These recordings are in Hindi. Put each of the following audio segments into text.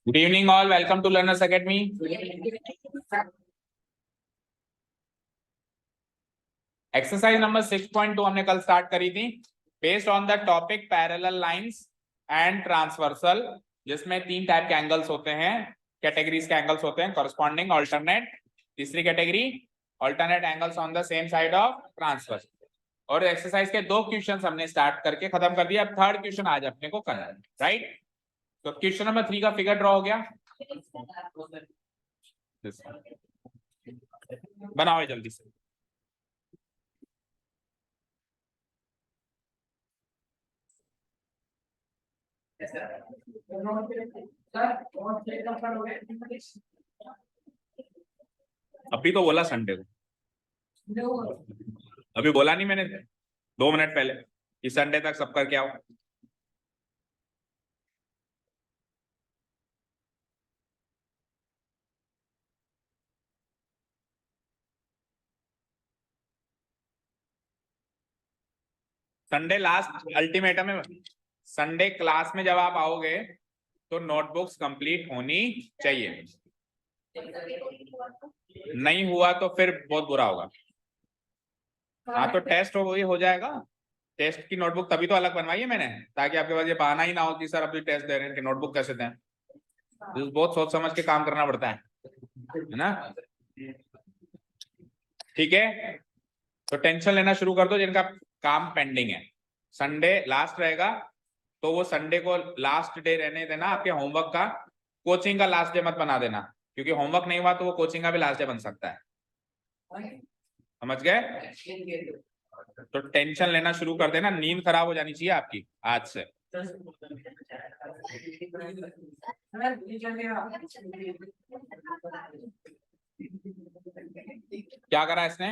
Good evening all, welcome to Learners Academy. Exercise number 6.2 हमने कल स्टार्ट करी थी based on the topic parallel lines and transversal, जिसमें तीन टाइप के एंगल्स होते हैं, कैटेगरीज के एंगल्स होते हैं, कॉरस्पॉन्डिंग, ऑल्टरनेट, तीसरी category alternate angles on the same side of transverse. और एक्सरसाइज के दो क्वेश्चंस हमने स्टार्ट करके खत्म कर दिया। अब थर्ड क्वेश्चन आज अपने को करना है, राइट? तो क्वेश्चन नंबर 3 का फिगर ड्रॉ हो गया, बनाओ जल्दी से। अभी तो बोला संडे को, अभी बोला नहीं मैंने 2 मिनट पहले कि संडे तक सब करके आओ। संडे लास्ट अल्टीमेटम है। संडे क्लास में जब आप आओगे तो नोटबुक्स कंप्लीट होनी चाहिए, नहीं हुआ तो फिर बहुत बुरा होगा। हाँ तो टेस्ट हो जाएगा। टेस्ट की नोटबुक तभी तो अलग बनवाई है मैंने, ताकि आपके पास ये बहाना ही ना हो कि सर अभी टेस्ट दे रहे हैं कि नोटबुक कैसे दें। बहुत सोच समझ के काम करना पड़ता है ना। ठीक है, तो टेंशन लेना शुरू कर दो जिनका काम पेंडिंग है। संडे लास्ट रहेगा तो वो संडे को लास्ट डे रहने देना आपके होमवर्क का। कोचिंग का लास्ट डे मत बना देना, क्योंकि होमवर्क नहीं हुआ तो वो कोचिंग का भी लास्ट डे बन सकता है। समझ गए? तो टेंशन लेना शुरू कर देना, नींद खराब हो जानी चाहिए आपकी आज से। क्या करा इसने?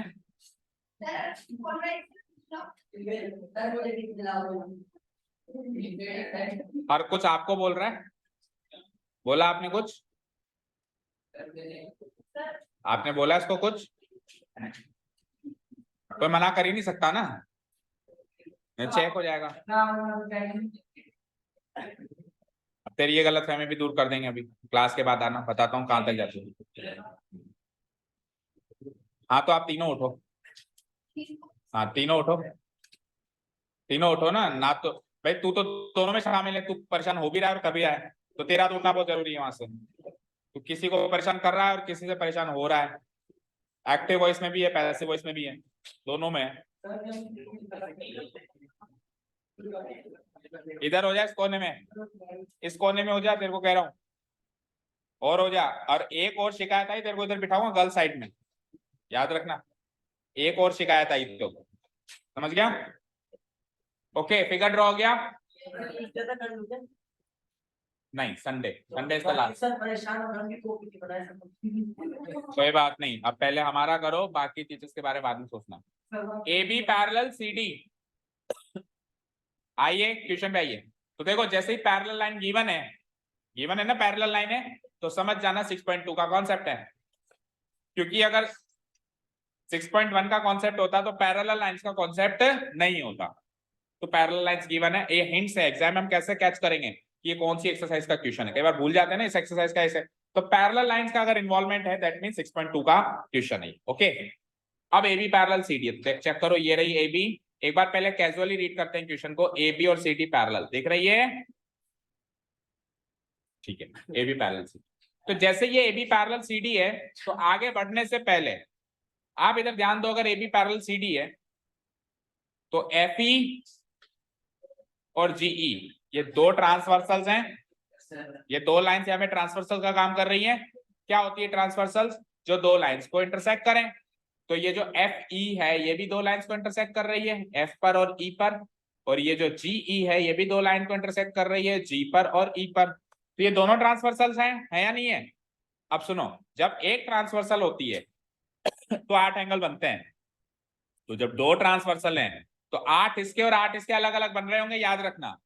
हर कुछ आपको बोल रहा है? बोला आपने कुछ? आपने बोला इसको कुछ? कोई मना कर ही नहीं सकता ना, चेक हो जाएगा। अब तेरी ये गलतफहमी भी दूर कर देंगे, अभी क्लास के बाद आना, बताता हूँ कहाँ तक जाते हो। हाँ तो आप तीनों उठो, हाँ तीनों उठो, तीनों उठो ना तो भाई तू तो दोनों में शामिल है, तू परेशान हो भी रहा है और कर भी रहा है, तो तेरा तो उठना बहुत जरूरी है। वहां से तू किसी को परेशान कर रहा है और किसी से परेशान हो रहा है। एक्टिव वॉइस में भी है, पैसिव वॉइस में भी है, दोनों में है। इधर हो जा, इस कोने में, इस कोने में हो जा, तेरे को कह रहा हूँ, और हो जा। और एक और शिकायत आई तेरे को इधर बिठाऊंगा गर्ल साइड में, याद रखना। एक और शिकायत आई तो, समझ गया? ओके, फिगर ड्रॉ हो गया? नहीं, संडे इसका लास्ट। कोई बात नहीं, अब पहले हमारा करो, बाकी टीचर्स के बारे में बाद में सोचना। A B parallel C D, आइए क्वेश्चन पे आइए। तो देखो जैसे ही पैरेलल लाइन गिवन है ना, पैरेलल लाइन है, तो समझ जाना 6.2 का कॉन्सेप्ट है। क्योंकि अगर 6.1 का कॉन्सेप्ट होता तो पैरेलल लाइंस का कॉन्सेप्ट नहीं होता। तो पैरेलल लाइंस गिवन है, ये हिंट्स है। एग्जाम में हम कैसे कैच करेंगे कि ये कौन सी एक्सरसाइज का क्वेश्चन है, कई बार भूल जाते हैं ना इस एक्सरसाइज का ऐसे। तो पैरेलल लाइंस का अगर इन्वॉल्वमेंट है दैट मीन 6.2 का क्वेश्चन है। ओके, अब A B parallel C D check करो, ये रही ए बी। एक बार पहले कैजुअली रीड करते हैं क्वेश्चन को। ए बी और सी डी पैरेलल, दिख रही है? ठीक है, ए बी पैरेलल सी। तो जैसे ये A B parallel C D है, तो आगे बढ़ने से पहले आप इधर ध्यान दो, अगर A B parallel C D है तो एफ ई और जीई ये दो ट्रांसवर्सल्स हैं। ये दो लाइंस यहाँ पे ट्रांसवर्सल का काम कर रही हैं। क्या होती है ट्रांसवर्सल्स? जो दो लाइंस को इंटरसेक्ट करें। तो ये जो एफ ई है ये भी दो लाइंस को इंटरसेक्ट कर रही है, एफ पर और ई पर। और ये जो जीई है ये भी दो लाइन को इंटरसेक्ट कर रही है, जी पर और ई पर। तो ये दोनों ट्रांसवर्सल्स हैं या नहीं है? अब सुनो, जब एक ट्रांसवर्सल होती है तो 8 एंगल बनते हैं। तो जब दो ट्रांसवर्सल हैं तो 8 इसके और 8 इसके अलग अलग बन रहे होंगे, याद रखना।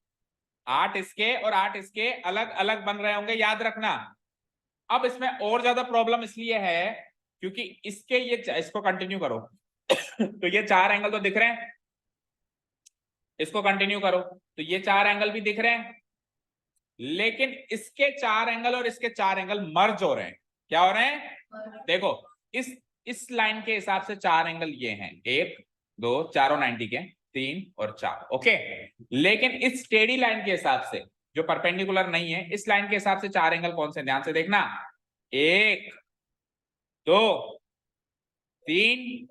8 इसके और 8 इसके अलग अलग बन रहे होंगे, याद रखना। अब इसमें और ज्यादा प्रॉब्लम इसलिए है क्योंकि इसको कंटिन्यू करो तो ये 4 एंगल तो दिख रहे हैं, इसको कंटिन्यू करो तो ये 4 एंगल भी दिख रहे हैं, लेकिन इसके 4 एंगल और इसके 4 एंगल मर्ज हो रहे हैं। क्या हो रहे हैं? देखो इस लाइन के हिसाब से 4 एंगल ये हैं, 1 2 चारों 90 के, 3 और 4, ओके। लेकिन इस टेढ़ी लाइन के हिसाब से जो परपेंडिकुलर नहीं है, इस लाइन के हिसाब से 4 एंगल कौन से? ध्यान से देखना, 1 2 3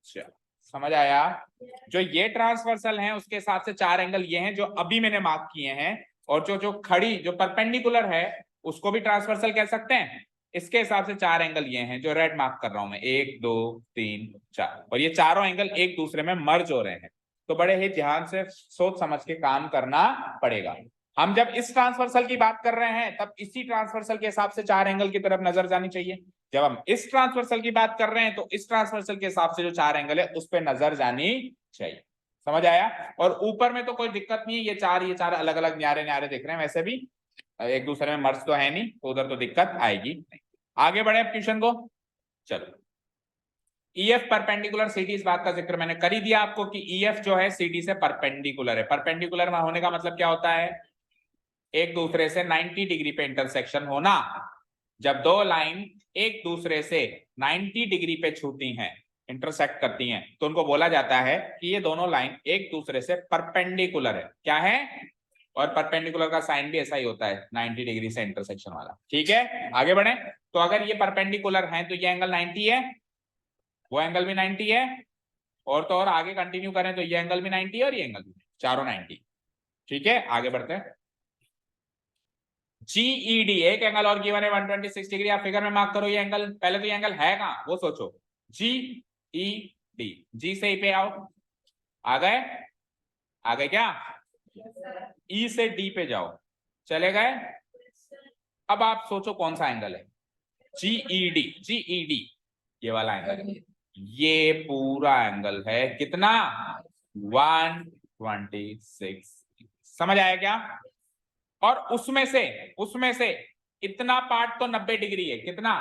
4। समझ आया? जो ये ट्रांसवर्सल हैं उसके हिसाब से 4 एंगल ये हैं जो अभी मैंने मार्क किए हैं, और जो खड़ी जो परपेंडिकुलर है उसको भी ट्रांसवर्सल कह सकते हैं। इसके हिसाब से 4 एंगल ये हैं जो रेड मार्क कर रहा हूं मैं, 1 2 3 4, और ये चारों एंगल एक दूसरे में मर्ज हो रहे हैं। तो बड़े ही ध्यान से सोच समझ के काम करना पड़ेगा। हम जब इस ट्रांसवर्सल की बात कर रहे हैं तब इसी ट्रांसवर्सल के हिसाब से 4 एंगल की तरफ नजर जानी चाहिए। जब हम इस ट्रांसवर्सल की बात कर रहे हैं तो इस ट्रांसवर्सल के हिसाब से जो 4 एंगल है उस पर नजर जानी चाहिए। समझ आया? और ऊपर में तो कोई दिक्कत नहीं है, ये चार अलग अलग न्यारे न्यारे दिख रहे हैं, वैसे भी एक दूसरे में मर्ज तो है नहीं, तो उधर तो दिक्कत आएगी नहीं। आगे बढ़े अब ट्यूशन को, चलो। EF परपेंडिकुलर CD, इस बात का जिक्र मैंने कर ही दिया आपको कि EF जो है CD से परपेंडिकुलर है। परपेंडिकुलर होने का मतलब क्या होता है? एक दूसरे से 90 डिग्री पे इंटरसेक्शन होना। जब दो लाइन एक दूसरे से 90 डिग्री पे छूती हैं, इंटरसेक्ट करती हैं, तो उनको बोला जाता है कि ये दोनों लाइन एक दूसरे से परपेंडिकुलर है। क्या है? और परपेंडिकुलर का साइन भी ऐसा ही होता है, 90 डिग्री से इंटरसेक्शन वाला। ठीक है, आगे बढ़े। तो अगर ये परपेंडिकुलर हैं तो ये एंगल 90 है, वो एंगल भी 90 है, और तो और आगे कंटिन्यू करें तो ये एंगल भी 90 है और ये एंगल भी, चारों 90। ठीक है, आगे बढ़ते हैं। GED एक एंगल और गिवन है 126 डिग्री। आप फिगर में मार्क करो ये एंगल। पहले तो ये एंगल है कहां वो सोचो। GED, G से E पे आओ, आ गए? आ गए क्या? E से D पे जाओ, चले गए? अब आप सोचो कौन सा एंगल है? GED ये वाला एंगल है। ये पूरा एंगल है कितना? 126। समझ आया क्या? और उसमें से इतना पार्ट तो 90 डिग्री है। कितना?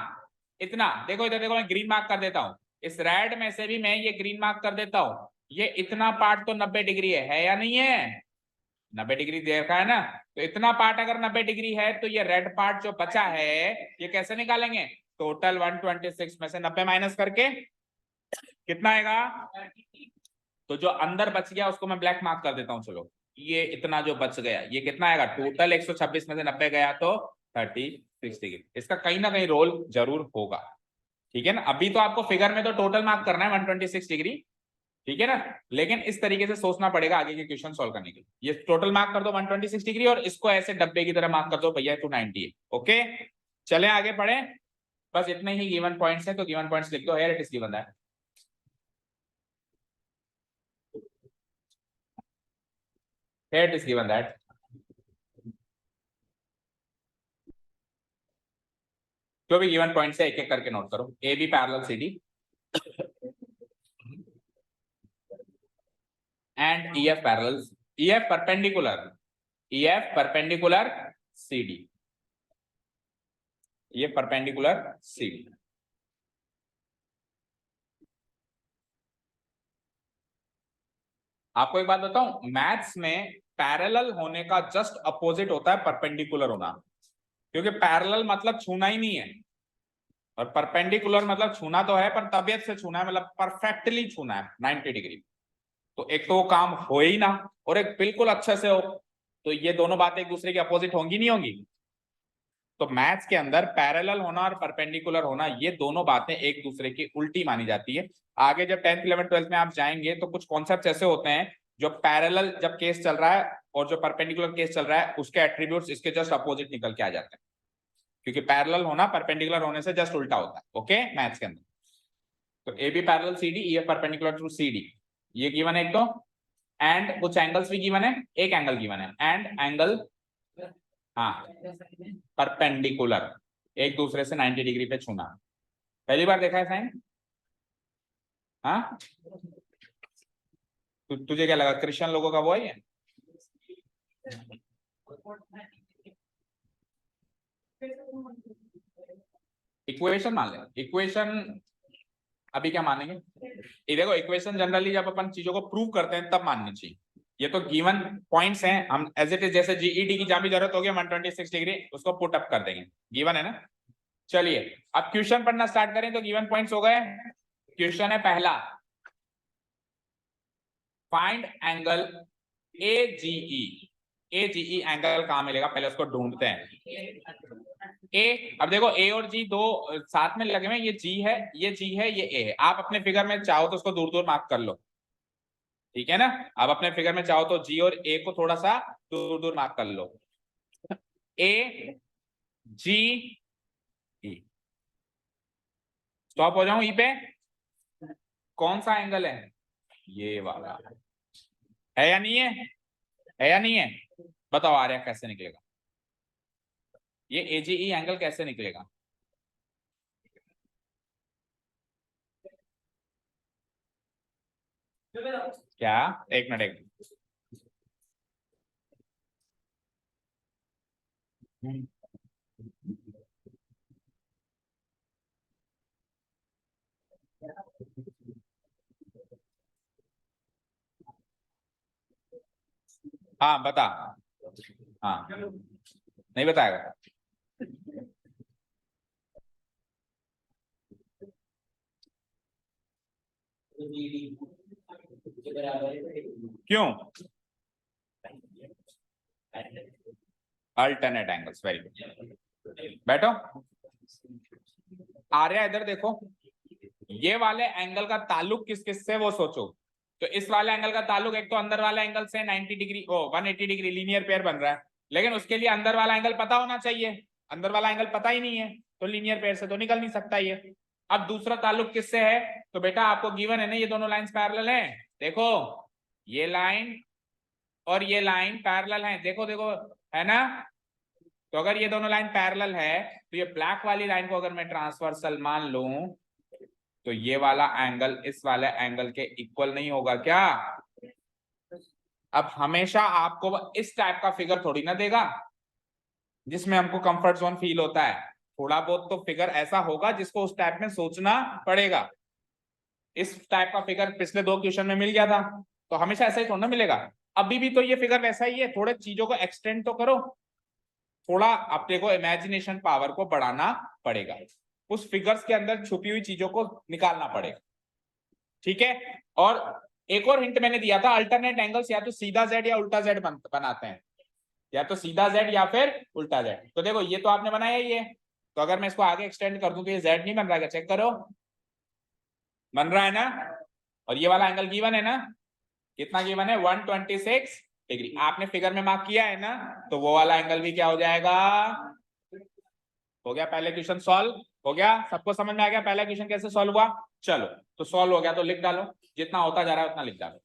इतना। देखो इधर देखो, मैं ग्रीन मार्क कर देता हूं, इस रेड में से भी मैं ये ग्रीन मार्क कर देता हूं। ये इतना पार्ट तो 90 डिग्री है या नहीं है? 90 डिग्री देखा है ना? तो इतना पार्ट अगर 90 डिग्री है तो ये रेड पार्ट जो बचा है ये कैसे निकालेंगे? टोटल 126 में से 90 माइनस करके कितना आएगा? तो जो अंदर बच गया उसको मैं ब्लैक मार्क कर देता हूं। चलो, ये इतना जो बच गया ये कितना आएगा? टोटल 126 में से 90 गया तो 36 डिग्री। इसका कहीं ना कहीं रोल जरूर होगा। ठीक है ना? अभी तो आपको फिगर में तो टोटल मार्क करना है 126 डिग्री, ठीक है ना? लेकिन इस तरीके से सोचना पड़ेगा आगे के क्वेश्चन सॉल्व करने के लिए। ये टोटल मार्क कर दो 126 डिग्री और इसको ऐसे डब्बे की तरह मार्क कर दो, भैया 290 है। ओके, चले आगे बढ़े। बस इतने ही गिवन पॉइंट्स है, तो गिवन पॉइंट्स लिख दो। Here it is given that, here it is given that जो भी गिवन पॉइंट्स है एक एक करके नोट करो। AB parallel CD and EF parallel, EF perpendicular, EF perpendicular CD, ये perpendicular CD। आपको एक बात बताऊं, मैथ्स में पैरेलल होने का जस्ट अपोजिट होता है परपेंडिकुलर होना, क्योंकि पैरेलल मतलब छूना ही नहीं है, और परपेंडिकुलर मतलब छूना तो है पर तबियत से छूना है, मतलब परफेक्टली छूना है 90 डिग्री। तो एक तो वो काम हो ही ना, और एक बिल्कुल अच्छे से हो, तो ये दोनों बातें एक दूसरे की अपोजिट होंगी नहीं होंगी? तो मैथ्स के अंदर पैरेलल होना और परपेंडिकुलर होना ये दोनों बातें एक दूसरे की उल्टी मानी जाती है। आगे जब 10th 11th 12th में आप जाएंगे तो कुछ कॉन्सेप्ट्स ऐसे होते हैं जो पैरेलल जब केस चल रहा है और जो परपेंडिकुलर केस चल रहा है उसके एट्रीब्यूट्स इसके जस्ट अपोजिट निकल के आ जाते हैं, क्योंकि पैरेलल होना परपेंडिकुलर होने से जस्ट उल्टा होता है। ओके, मैथ्स के अंदर तो AB parallel CD, EF perpendicular to CD, ये गिवन है एक तो, एंड कुछ एंगल्स भी गिवन है, एक एंगल गिवन है, एंड एंगल हाँ परपेंडिकुलर, एक दूसरे से 90 डिग्री पे छूना। पहली बार देखा है साइन? हाँ, तुझे क्या लगा क्रिश्चियन लोगों का वो है? इक्वेशन मान ले, इक्वेशन अभी क्या मानेंगे? ये देखो, इक्वेशन जनरली जब अपन चीजों को प्रूव करते हैं तब माननी चाहिए। ये तो गिवन पॉइंट्स हैं, हम एज इट इज जैसे जीईडी की जहां भी जरूरत होगी 126 डिग्री उसको पुट अप कर देंगे, गिवन है ना। चलिए अब क्वेश्चन पढ़ना स्टार्ट करें। तो गिवन पॉइंट्स हो गए। क्वेश्चन है पहला, find angle AGE. AGE angle कहां मिलेगा, पहले उसको ढूंढते हैं। ए, अब देखो ए और जी दो साथ में लगे हुए, ये जी है, ये जी है, ये ए है। आप अपने फिगर में चाहो तो उसको दूर दूर मार्क कर लो, ठीक है ना। आप अपने फिगर में चाहो तो जी और ए को थोड़ा सा दूर दूर मार्क कर लो। ए जी ई, स्टॉप हो जाऊं ई पे। कौन सा एंगल है, ये वाला है या नहीं है या नहीं है, बताओ आ रहा है कैसे निकलेगा ये एजीई एंगल, कैसे निकलेगा। क्या, एक मिनट एक मिनट। हाँ बता। हाँ नहीं बताएगा। क्यों, अल्टरनेट एंगल्स, वेरी गुड। बैठो, आर्या इधर देखो, ये वाले एंगल का ताल्लुक किस किस से वो सोचो। तो इस वाले एंगल का ताल्लुक एक तो अंदर वाले एंगल से 90 डिग्री, ओ 180 डिग्री लीनियर पेयर बन रहा है, लेकिन उसके लिए अंदर वाला एंगल पता होना चाहिए। अंदर वाला एंगल पता ही नहीं है तो लीनियर पेयर से तो निकल नहीं सकता ये। अब दूसरा ताल्लुक किससे है, तो बेटा आपको गिवन है ना, ये दोनों लाइंस पैरेलल हैं। देखो ये लाइन और ये लाइन पैरेलल हैं, देखो देखो, है ना। तो अगर ये दोनों लाइन पैरेलल है तो ये ब्लैक वाली लाइन को अगर मैं ट्रांसवर्सल मान लूं तो ये वाला एंगल इस वाले एंगल के इक्वल नहीं होगा क्या। अब हमेशा आपको इस टाइप का फिगर थोड़ी ना देगा जिसमें हमको कंफर्ट जोन फील होता है। थोड़ा बहुत तो फिगर ऐसा होगा जिसको उस टाइप में सोचना पड़ेगा। इस टाइप का फिगर पिछले दो क्वेश्चन में मिल गया था, तो हमेशा ऐसा ही थोड़ा ना मिलेगा। अभी भी तो ये फिगर वैसा ही है, थोड़े चीजों को एक्सटेंड तो करो, थोड़ा अपने को इमेजिनेशन पावर को बढ़ाना पड़ेगा, उस फिगर्स के अंदर छुपी हुई चीजों को निकालना पड़ेगा, ठीक है। और एक और हिंट मैंने दिया था, अल्टरनेट एंगल्स या तो सीधा जेड या उल्टा जेड बनाते हैं, या तो सीधा जेड या फिर उल्टा जेड। तो देखो ये तो आपने बनाया ही है, तो अगर मैं इसको आगे एक्सटेंड कर दूं तो ये जेड नहीं बन रहा है, चेक करो बन रहा है ना। और ये वाला एंगल गिवन है ना, कितना गिवन है, 126 डिग्री। आपने फिगर में मार्क किया है ना, तो वो वाला एंगल भी क्या हो जाएगा। हो गया पहले क्वेश्चन सॉल्व, हो गया, सबको समझ में आ गया पहला क्वेश्चन कैसे सॉल्व हुआ। चलो तो सॉल्व हो गया तो लिख डालो, जितना होता जा रहा है उतना लिख डालो।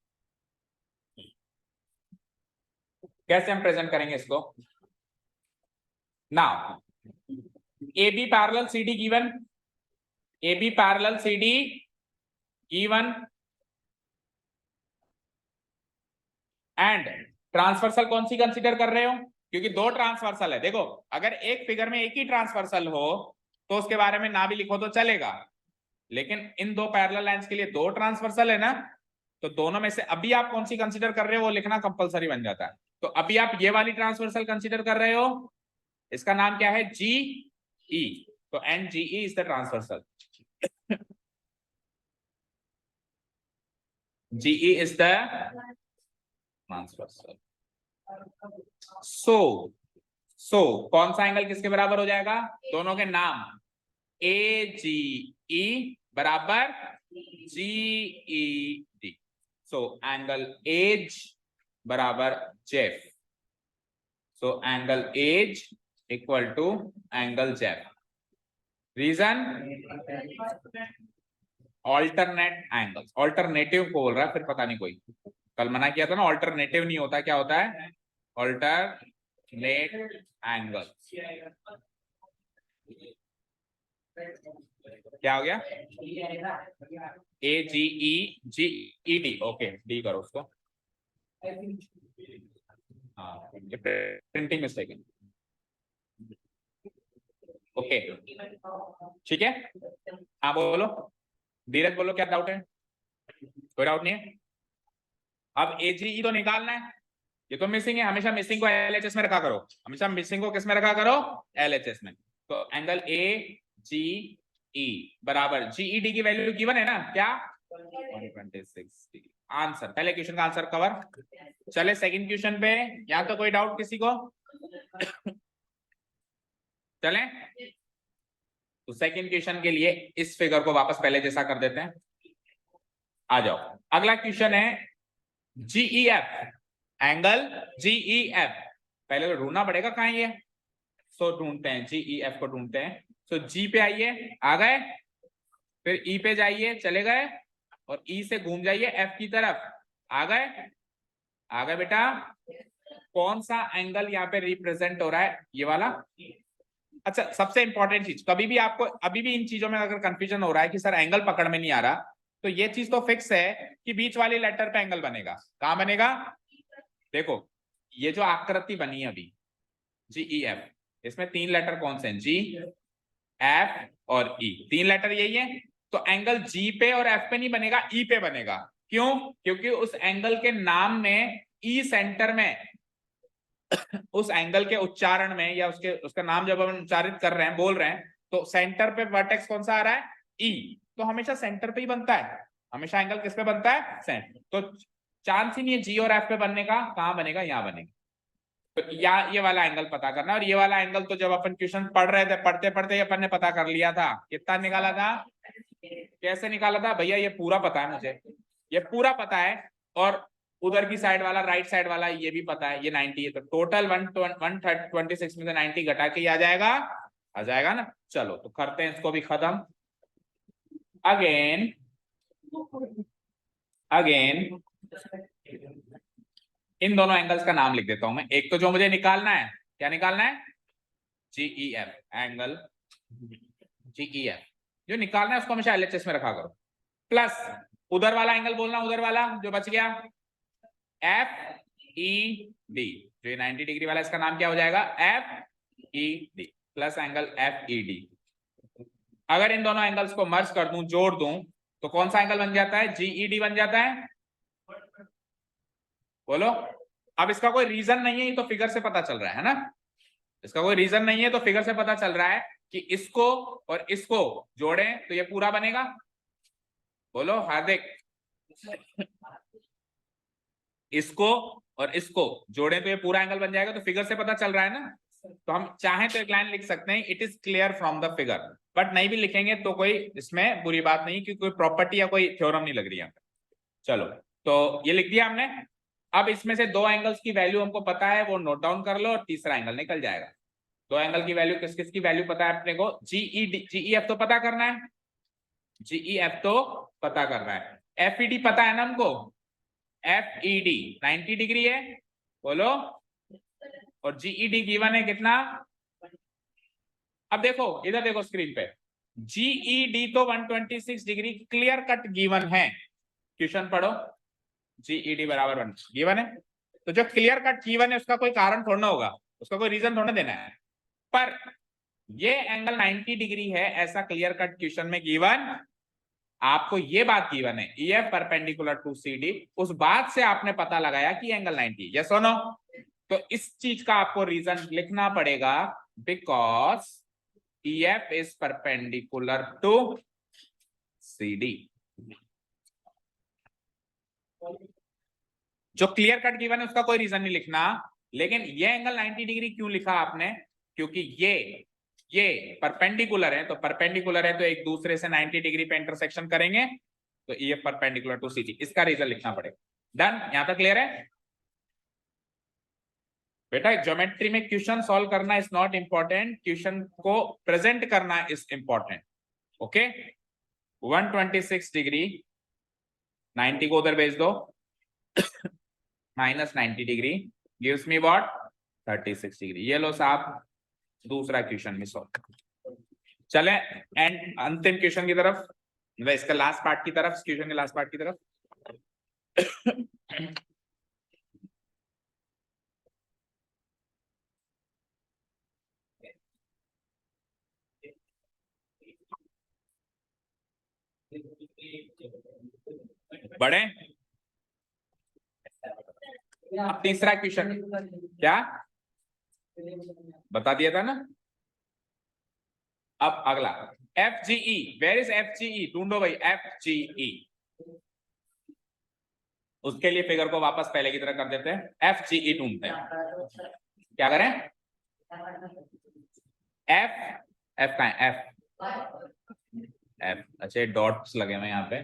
कैसे हम प्रेजेंट करेंगे इसको, now AB parallel CD given, AB parallel CD given and transversal कौन सी कंसीडर कर रहे हो, क्योंकि दो ट्रांसवर्सल है। देखो अगर एक फिगर में एक ही ट्रांसवर्सल हो तो उसके बारे में ना भी लिखो तो चलेगा, लेकिन इन दो पैरेलल लाइंस के लिए दो ट्रांसवर्सल है ना, तो दोनों में से अभी आप कौन सी कंसीडर कर रहे हो वो लिखना कंपलसरी बन जाता है। तो अभी आप ये वाली ट्रांसवर्सल कंसीडर कर रहे हो, इसका नाम क्या है, जी ई। तो N G E is the transversal, G E is the transversal. So कौन सा एंगल किसके बराबर हो जाएगा, दोनों के नाम, ए जी ई बराबर G E D. So angle AJ बराबर JF, so angle AJ equal to angle JF. Reason, alternate angles, alternative को बोल रहा है, फिर पता नहीं कोई कल मना किया था ना, ऑल्टरनेटिव नहीं होता, क्या होता है, ऑल्टरनेट एंगल्स। क्या हो गया, ए जी ई जी ई डी, ओके डी करो उसको, हाँ प्रिंटिंग मिस्टेक है, ओके ठीक है। हाँ बोलो, धीरज बोलो क्या डाउट है, कोई डाउट नहीं है। अब AGE तो निकालना है, ये तो मिसिंग है, हमेशा मिसिंग को LHS में रखा करो, हमेशा मिसिंग को किस में रखा करो, LHS में। तो एंगल AGE बराबर GED की वैल्यू गिवन है ना, क्या 126 डिग्री। आंसर, पहले क्वेश्चन का आंसर कवर। चले सेकंड क्वेश्चन पे, या तो कोई डाउट किसी को? चले तो सेकंड क्वेश्चन के लिए इस फिगर को वापस पहले जैसा कर देते हैं। आ जाओ, अगला क्वेश्चन है GEF, एंगल GEF। पहले तो ढूंढना पड़ेगा कहां ये, सो ढूंढते हैं, GEF को ढूंढते हैं। सो G पे आइए, आ गए, फिर E पे जाइए, चले गए, और E से घूम जाइए F की तरफ, आ गए, आ गए बेटा। कौन सा एंगल यहाँ पे रिप्रेजेंट हो रहा है, ये वाला। अच्छा, सबसे इंपॉर्टेंट चीज, कभी भी आपको अभी भी इन चीजों में अगर कंफ्यूजन हो रहा है कि सर एंगल पकड़ में नहीं आ रहा, तो ये चीज तो फिक्स है कि बीच वाली लेटर पे एंगल बनेगा। कहां बनेगा? देखो, ये जो आकृति बनी है अभी GEF, इसमें तीन लेटर कौन से हैं, G, F और E, तीन लेटर यही है। तो एंगल G पे और F पे नहीं बनेगा, E पे बनेगा। क्यों? क्योंकि उस एंगल के नाम में E सेंटर में, उस एंगल के उच्चारण में, या उसका नाम जब हम उच्चारित कर रहे हैं, बोल रहे हैं, तो सेंटर पे वर्टेक्स कौन सा आ रहा है, E। तो हमेशा सेंटर पे ही बनता है, हमेशा एंगल किस पे बनता है, सेंटर। तो चांस ही नहीं है G और F पे बनने का। कहां बनेगा, यहां बनेगा। तो ये वाला एंगल पता करना, और ये वाला एंगल तो जब अपन क्वेश्चन पढ़ रहे थे, पढ़ते पढ़ते अपन ने पता कर लिया था। कितना निकाला था, कैसे निकाला था भैया, ये पूरा पता है मुझे, ये पूरा पता है। और उधर की साइड वाला, राइट साइड वाला, ये भी पता है, ये 90 है। तो टोटल 126 में से 90 घटा के आ जाएगा ना। चलो तो करते हैं इसको भी खत्म। अगेन इन दोनों एंगल्स का नाम लिख देता हूं मैं। एक तो जो मुझे निकालना है, क्या निकालना है, GEF, एंगल GEF जो निकालना है उसको हमेशा LHS में रखा करो। प्लस उधर वाला एंगल बोलना, उधर वाला जो बच गया, FED, जो 90 डिग्री वाला, इसका नाम क्या हो जाएगा, FED, प्लस एंगल FED। अगर इन दोनों एंगल्स को मर्ज कर दूं, जोड़ दूं, तो कौन सा एंगल बन जाता है, GED बन जाता है। बोलो। अब इसका कोई रीजन नहीं है, ये तो फिगर से पता चल रहा है ना, इसका कोई रीजन नहीं है, तो फिगर से पता चल रहा है कि इसको और इसको जोड़ें तो ये पूरा बनेगा। बोलो हार्दिक, इसको और इसको जोड़ें तो ये पूरा एंगल बन जाएगा, तो फिगर से पता चल रहा है ना। तो हम चाहें तो एक लाइन लिख सकते हैं, it is clear from the figure, but नहीं भी लिखेंगे तो कोई इसमें बुरी बात नहीं, क्योंकि कोई प्रॉपर्टी या कोई थ्योरम नहीं लग रही है। चलो तो ये लिख दिया हमने। अब इसमें से दो एंगल्स की वैल्यू हमको पता है, वो नोट डाउन कर लो, और तीसरा एंगल निकल जाएगा। दो एंगल की वैल्यू किस किस की वैल्यू पता है अपने को, GEF तो पता करना है, GEF तो पता करना है। FED पता है ना हमको, FED 90 डिग्री है, बोलो। और GED गिवन है कितना, अब देखो इधर देखो स्क्रीन पे, GED तो 126 डिग्री क्लियर कट गिवन है। क्वेश्चन पढ़ो, GED बराबर 1 गिवन है, तो जो क्लियर कट गिवन है उसका कोई कारण थोड़ा होगा, उसका कोई रीजन थोड़ा देना है। पर ये एंगल 90 डिग्री है ऐसा क्लियर कट क्वेश्चन में गिवन, आपको ये बात गिवन है, EF परपेंडिकुलर टू CD, उस बात से आपने पता लगाया कि एंगल 90, यस और नो। तो इस चीज का आपको रीजन लिखना पड़ेगा, because EF is perpendicular to CD। जो क्लियर कट गिवन है उसका कोई रीजन नहीं लिखना, लेकिन ये एंगल 90 डिग्री क्यों लिखा आपने, क्योंकि ये परपेंडिकुलर है, तो परपेंडिकुलर है तो एक दूसरे से 90 डिग्री पे इंटरसेक्शन करेंगे, तो ये परपेंडिकुलर टू CD, इसका रीजन लिखना पड़ेगा। डन, यहां तक क्लियर है बेटा। ज्योमेट्री में क्वेश्चन सॉल्व करना इज नॉट इंपॉर्टेंट, क्वेश्चन को प्रेजेंट करना इज इंपॉर्टेंट। ओके, 126 डिग्री, 90 को उधर भेज दो, -90 degree gives me what, 36 degree. ये लो साहब, दूसरा क्वेश्चन में सॉल्व। चले एंड अंतिम क्वेश्चन की तरफ, इसका लास्ट पार्ट की तरफ, क्वेश्चन के लास्ट पार्ट की तरफ। बड़े अब तीसरा क्वेश्चन क्या बता दिया था ना। अब अगला FGE, वेयर इज FGE, ढूंढो भाई FGE। उसके लिए फिगर को वापस पहले की तरह कर देते हैं, FGE ढूंढते हैं। क्या करें? F कहाँ है? F अच्छा डॉट्स लगे हुए यहाँ पे,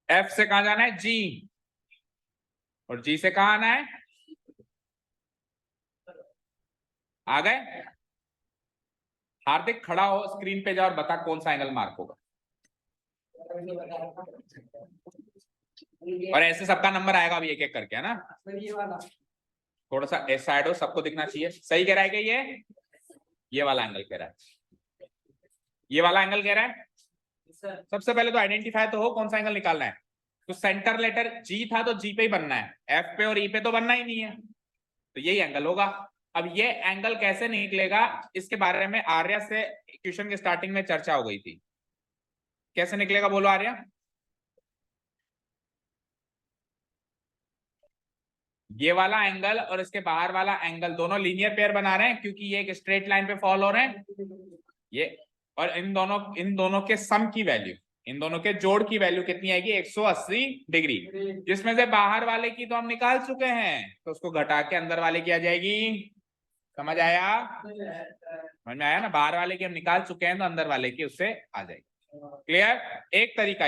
F से कहा जाना है? G, और G से कहा आना है? आ गए? हार्दिक खड़ा हो स्क्रीन पे जा और बता कौन सा एंगल मार्क होगा। और ऐसे सबका नंबर आएगा अभी एक एक करके, है ना। थोड़ा सा इस साइड हो, सबको दिखना चाहिए। सही कह रहा है कि ये वाला एंगल कह रहा है, ये वाला एंगल कह रहा है। सबसे पहले तो आइडेंटिफाई तो हो कौन सा एंगल निकालना है। तो सेंटर लेटर G था तो G पे ही बनना है, F पे और E पे तो बनना ही नहीं है, तो यही एंगल होगा। अब ये एंगल कैसे निकलेगा, इसके बारे में आर्या से क्वेश्चन के स्टार्टिंग में चर्चा हो गई थी। कैसे निकलेगा बोलो आर्या? ये वाला एंगल और इसके बाहर वाला एंगल दोनों लीनियर पेयर बना रहे हैं, क्योंकि ये एक स्ट्रेट लाइन पे फॉल हो रहे हैं ये, और इन दोनों के सम की वैल्यू, इन दोनों के जोड़ की वैल्यू कितनी आएगी? 180 डिग्री, जिसमें से बाहर वाले की तो हम निकाल चुके हैं, तो उसको घटा के अंदर वाले की आ जाएगी। समझ आया? समझ में आया ना, बाहर वाले की हम निकाल चुके हैं तो अंदर वाले की उससे आ जाएगी। क्लियर? एक तरीका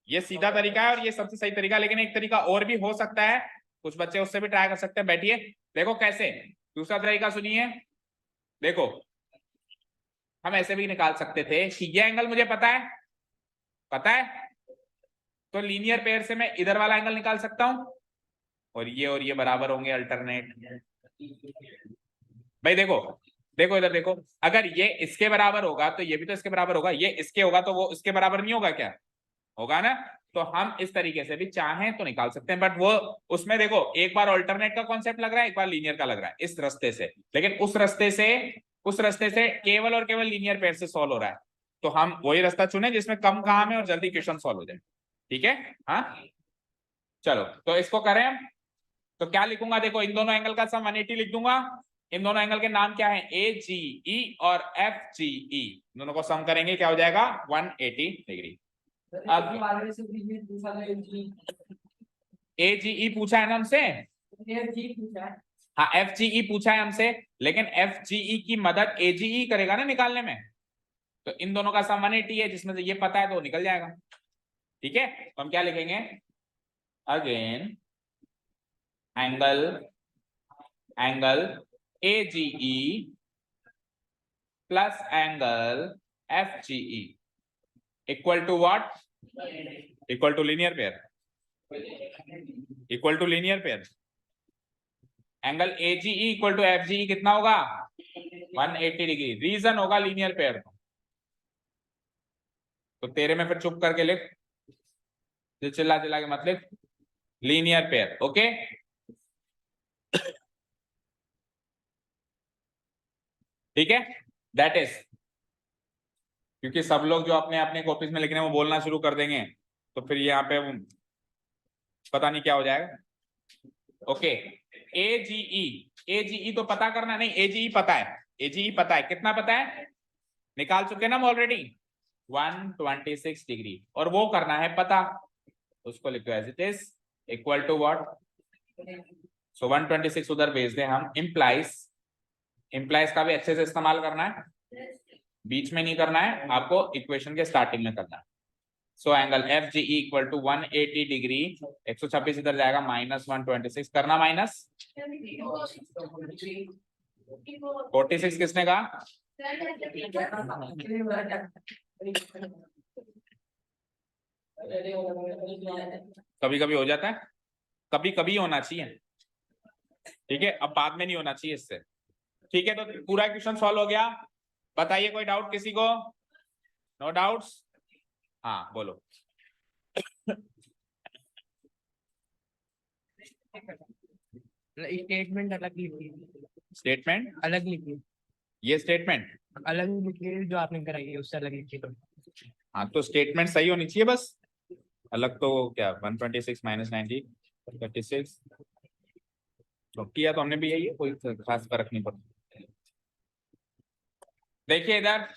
ये सीधा तरीका है और ये सबसे सही तरीका, लेकिन एक तरीका और भी हो सकता है, कुछ बच्चे उससे भी ट्राई कर सकते हैं। बैठिए देखो कैसे। दूसरा तरीका सुनिए, देखो हम ऐसे भी निकाल सकते थे कि ये एंगल मुझे पता है तो लीनियर पेयर से मैं इधर वाला एंगल निकाल सकता हूं, और ये बराबर होंगे अल्टरनेट। भाई देखो देखो इधर देखो, अगर ये इसके बराबर होगा तो ये भी तो इसके बराबर होगा, ये इसके होगा तो वो इसके बराबर नहीं होगा क्या? होगा ना। तो हम इस तरीके से भी चाहें तो निकाल सकते हैं, बट वो उसमें देखो एक बार ऑल्टरनेट का कॉन्सेप्ट लग रहा है, एक बार लीनियर का लग रहा है इस रास्ते से, लेकिन उस रास्ते से केवल और केवल लीनियर पेयर से सॉल्व हो रहा है। तो हम वही रास्ता चुने जिसमें कम काम है और जल्दी क्वेश्चन सॉल्व हो जाए। ठीक है, हाँ चलो तो इसको करें हम। तो क्या लिखूंगा, देखो इन दोनों एंगल का सम 180 लिख दूंगा। इन दोनों एंगल के नाम क्या है? AGE और FGE, दोनों को सम करेंगे क्या हो जाएगा? 180 डिग्री। AGE पूछा है ना हमसे, हाँ FGE पूछा है हमसे, लेकिन FGE की मदद AGE करेगा ना निकालने में। तो इन दोनों का सम 180 है, जिसमें से ये पता है तो निकल जाएगा। ठीक है, तो हम क्या लिखेंगे? Again angle AGE plus angle FGE equal to what? Equal to linear pair, equal to linear pair. Angle AGE equal to FGE कितना होगा? 180 डिग्री। रीजन होगा लीनियर पेयर। तो तेरे में फिर चुप करके लिख, चिल्ला चिल्ला के मत लिख, लीनियर पेयर। ओके, ठीक है, दैट इज, क्योंकि सब लोग जो अपने अपने कॉपीज में लिख रहे हैं वो बोलना शुरू कर देंगे, तो फिर यहाँ पे पता नहीं क्या हो जाएगा। ओके, AGE तो पता करना नहीं, AGE पता है, AGE पता है, कितना पता है? निकाल चुके ना हम ऑलरेडी, 126 डिग्री, और वो करना है पता, उसको लिख दो as it is equal to what? So 126 उधर भेज दें हम। इम्प्लाइज का भी अच्छे से इस्तेमाल करना है, बीच में नहीं करना है, आपको इक्वेशन के स्टार्टिंग में करना है। So angle FGE equal to 180 degree, 126 इधर जाएगा, माइनस 126 करना, माइनस 46 किसने कहा? कभी कभी हो जाता है, कभी कभी होना चाहिए, ठीक है, अब बाद में नहीं होना चाहिए इससे। ठीक है, तो पूरा क्वेश्चन सॉल्व हो गया। बताइए कोई डाउट किसी को? No doubts? हाँ बोलो। स्टेटमेंट अलग लिखी, स्टेटमेंट अलग लिखी, ये स्टेटमेंट अलग लिखी जो आपने कराई है उससे अलग लिखी। हाँ तो स्टेटमेंट सही होनी चाहिए बस, अलग तो क्या 126 माइनस 90 36 तो किया तो हमने भी यही है, कोई खास फर्क नहीं पड़ता। देखिए इधर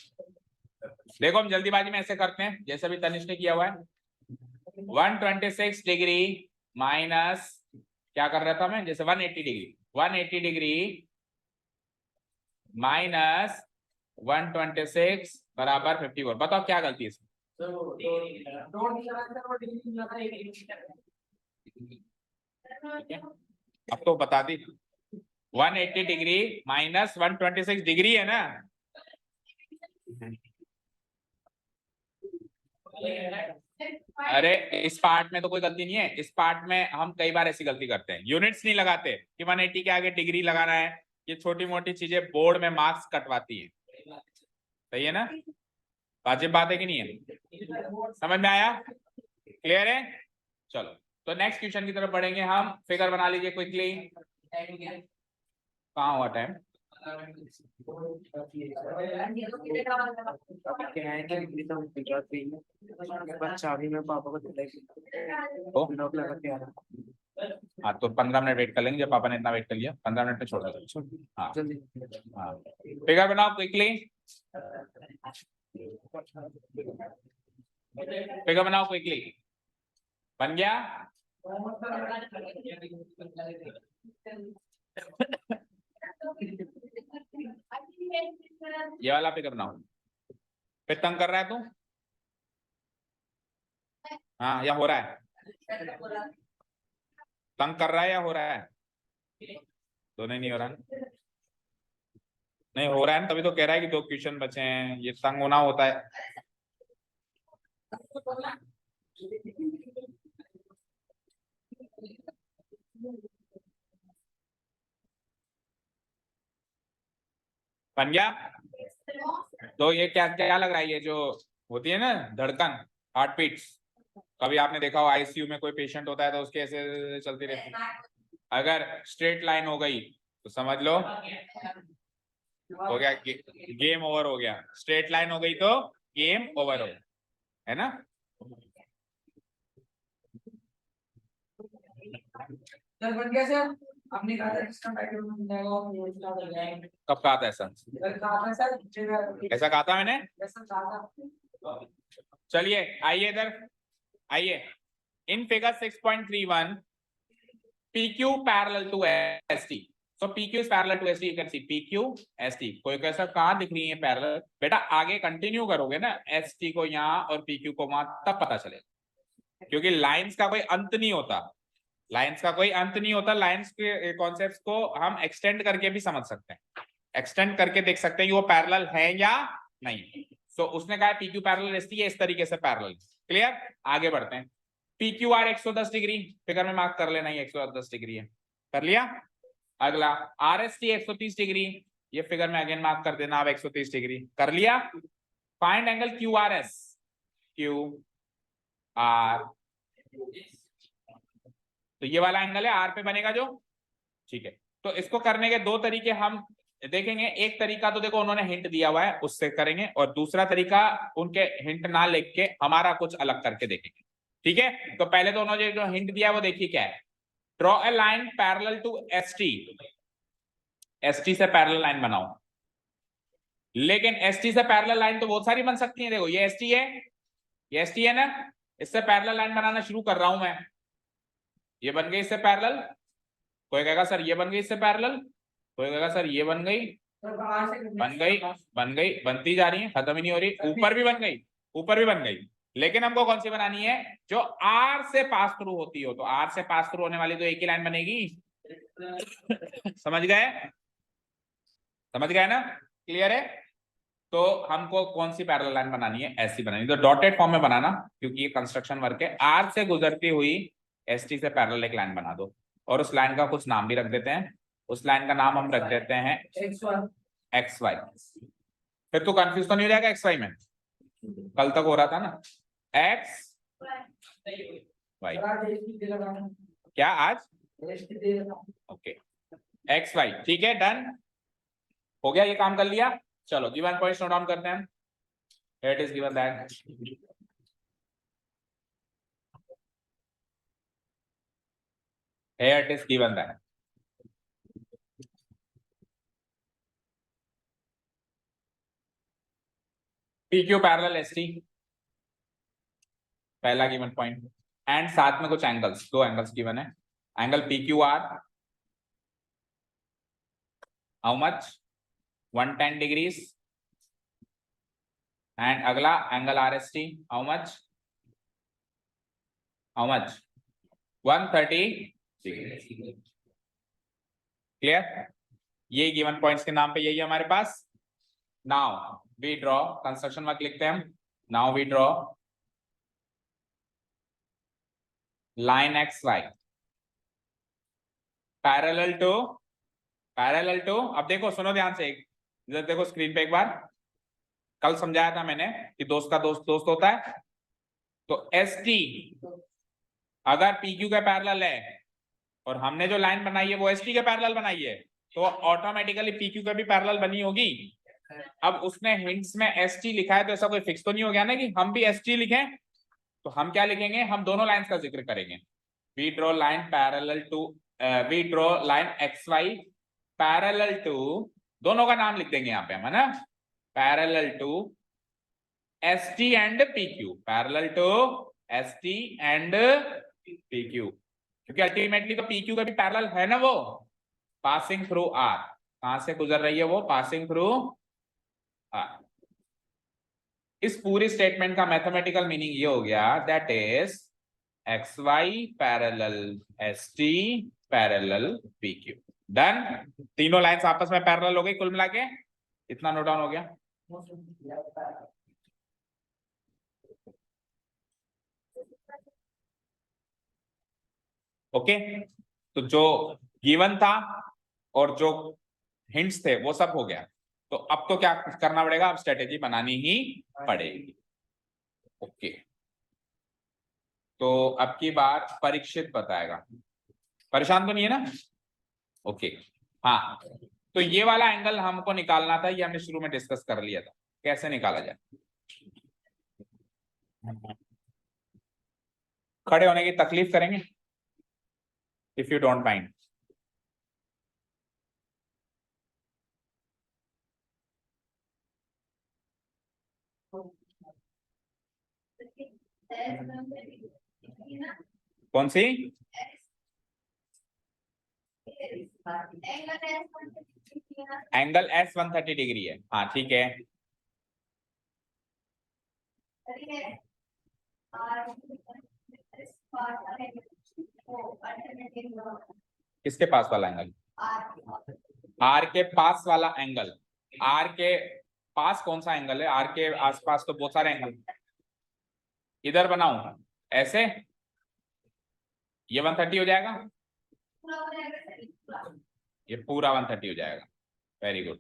देखो, हम जल्दीबाजी में ऐसे करते हैं जैसे भी तनिष्क ने किया हुआ है। 126 डिग्री माइनस क्या कर रहा था मैं, जैसे 180 डिग्री माइनस 126 बराबर 54। बताओ क्या गलती है इसमें? अब तो बता दी, 180 डिग्री माइनस 126 डिग्री है ना। अरे इस पार्ट में तो कोई गलती नहीं है, इस पार्ट में हम कई बार ऐसी गलती करते हैं, यूनिट्स नहीं लगाते कि 180 के आगे डिग्री लगाना है। ये छोटी मोटी चीजें बोर्ड में मार्क्स कटवाती है, सही है ना? वाजिब बात है कि नहीं है? समझ में आया? क्लियर है? चलो तो नेक्स्ट क्वेश्चन की तरफ बढ़ेंगे हम। फिगर बना लीजिए क्विकली। कहाँ हुआ टाइम? चाबी में पापा को हाँ तो 15 मिनट वेट कर लेंगे, जब पापा ने इतना वेट कर लिया 15 मिनट में छोड़ दो। हाँ हाँ फिगर बनाओ क्विकली, फिगर बनाओ क्विकली। बन गया? ये वाला फिगर बनाओ। फिर तंग कर रहा है तू? हाँ या हो रहा है? तंग कर रहा है या हो रहा है? दोनों नहीं हो रहा है। नहीं हो रहा है ना, तभी तो कह रहा है कि 2 क्वेश्चन बचे हैं, ये तंग होना होता है। बन गया? तो ये क्या क्या लग रहा है, ये जो होती है ना धड़कन, हार्ट बीट्स, कभी आपने देखा हो आईसीयू में कोई पेशेंट होता है तो उसके ऐसे चलती रहती है। अगर स्ट्रेट लाइन हो गई तो समझ लो हो गया, गेम ओवर हो गया। स्ट्रेट लाइन हो गई तो गेम ओवर हो गया, है ना? बन गया सर। आपने कहा था इसका टाइटल बन जाएगा और ये स्टार्ट हो जाएगा। कब कहा था ऐसा? कहा था सर, ऐसा कहा था मैंने? ऐसा कहा था। चलिए आइए इधर आइए। In figure 6.31 PQ parallel to ST, so PQ is parallel to ST, you can see PQ ST। कोई कैसा कहाँ दिख रही है पैरेलल? बेटा आगे कंटिन्यू करोगे ना ST को यहाँ और PQ को वहां, तब पता चलेगा, क्योंकि लाइंस का कोई अंत नहीं होता, लाइंस का कोई अंत नहीं होता। लाइंस के कॉन्सेप्ट्स को हम एक्सटेंड करके भी समझ सकते हैं, एक्सटेंड करके देख सकते हैं कि वो पैरेलल है या नहीं। सो उसने कहा PQ पैरेलल ST है, इस तरीके से पैरेलल। क्लियर? आगे बढ़ते हैं। PQR 110 डिग्री, फिगर में मार्क कर लेना, ये 110 डिग्री है, कर लिया। अगला RST 130 डिग्री, ये फिगर में अगेन मार्क कर देना आप, 130 डिग्री कर लिया। फाइंड एंगल QRS, QR, तो ये वाला एंगल है R पे बनेगा जो, ठीक है। तो इसको करने के 2 तरीके हम देखेंगे। एक तरीका तो देखो उन्होंने हिंट दिया हुआ है उससे करेंगे, और दूसरा तरीका उनके हिंट ना लेके हमारा कुछ अलग करके देखेंगे, ठीक है? तो पहले तो उन्होंने जो हिंट दिया है वो देखिए क्या है। Draw a line parallel to ST, ST से पैरेलल लाइन बनाओ। लेकिन ST से पैरेलल लाइन तो बहुत सारी बन सकती है। देखो ये ST है, ये ST है ना, इससे पैरेलल लाइन बनाना शुरू कर रहा हूं मैं। ये बन गई इससे पैरेलल, कोई कहेगा सर ये बन गई इससे पैरेलल, कोई कहेगा सर ये बन गई, बन गई, बन गई, बनती जा रही है, खत्म ही नहीं हो रही। ऊपर भी बन गई, ऊपर भी बन गई, लेकिन हमको कौन सी बनानी है? जो R से पास थ्रू होती हो। तो R से पास थ्रू होने वाली तो एक ही लाइन बनेगी। समझ गए? समझ गए ना? क्लियर है? तो हमको कौन सी पैरेलल लाइन बनानी है? ऐसी बनानी, तो डॉटेड फॉर्म में बनाना, क्योंकि ये कंस्ट्रक्शन वर्क है। R से गुजरती हुई ST से पैरेलल एक लाइन बना दो, और उस लाइन का कुछ नाम भी रख देते हैं। उस लाइन का नाम हम रख देते हैं XY। फिर तो कंफ्यूज तो नहीं हो जाएगा XY में? कल तक हो रहा था ना XY, क्या आज? ओके XY, ठीक है, डन हो गया, ये काम कर लिया। चलो जी 1 पॉइंट नोट डाउन करते हैं। Here it is given that here it is given that PQ parallel ST, पहला गिवन पॉइंट, एंड साथ में कुछ एंगल्स, दो एंगल्स गिवन है, angle PQR how much 110 degrees, and अगला angle RST how much 130 clear. ये गिवन पॉइंट्स के नाम पे यही है हमारे पास। Now we draw, construction work लिखते हैं हम। Now we draw line XY parallel to अब देखो, सुनो ध्यान से, इधर देखो स्क्रीन पे एक बार। कल समझाया था मैंने कि दोस्त का दोस्त दोस्त होता है। तो ST अगर PQ का पैरेलल है और हमने जो लाइन बनाई है वो ST के पैरेलल बनाई है, तो ऑटोमेटिकली PQ का भी पैरेलल बनी होगी। अब उसने हिंट्स में ST लिखा है, तो ऐसा कोई फिक्स तो नहीं हो गया ना कि हम भी ST लिखें। तो हम क्या लिखेंगे, हम दोनों लाइंस का जिक्र करेंगे। We draw line parallel to, we draw line XY parallel to, दोनों का नाम लिख देंगे यहाँ पे हम, है ना, parallel to ST and PQ, parallel to ST and PQ, क्योंकि अल्टीमेटली तो PQ का भी पैरेलल है ना, वो पासिंग थ्रू R। कहां से गुजर रही है वो, पासिंग थ्रू R। इस पूरी स्टेटमेंट का मैथमेटिकल मीनिंग ये हो गया, that is XY parallel ST parallel PQ। Done, तीनों लाइंस आपस में पैरेलल हो गई, कुल मिला के इतना नोट डाउन हो गया। ओके, तो जो गिवन था और जो हिंट्स थे वो सब हो गया। तो अब तो क्या करना पड़ेगा, अब स्ट्रेटेजी बनानी ही पड़ेगी। ओके, तो अब की बार परीक्षित बताएगा, परेशान तो नहीं है ना। ओके, हाँ, तो ये वाला एंगल हमको निकालना था, ये हमने शुरू में डिस्कस कर लिया था, कैसे निकाला जाए। खड़े होने की तकलीफ करेंगे, इफ यू डोंट माइंड। कौन सी, एंगल S 130 डिग्री है, हाँ ठीक है। किसके पास वाला एंगल, R के पास वाला एंगल। R के पास कौन सा एंगल है, R के आसपास तो बहुत सारे एंगल। इधर बनाऊं ऐसे, ये 130 हो जाएगा, ये पूरा 130 हो जाएगा। वेरी गुड,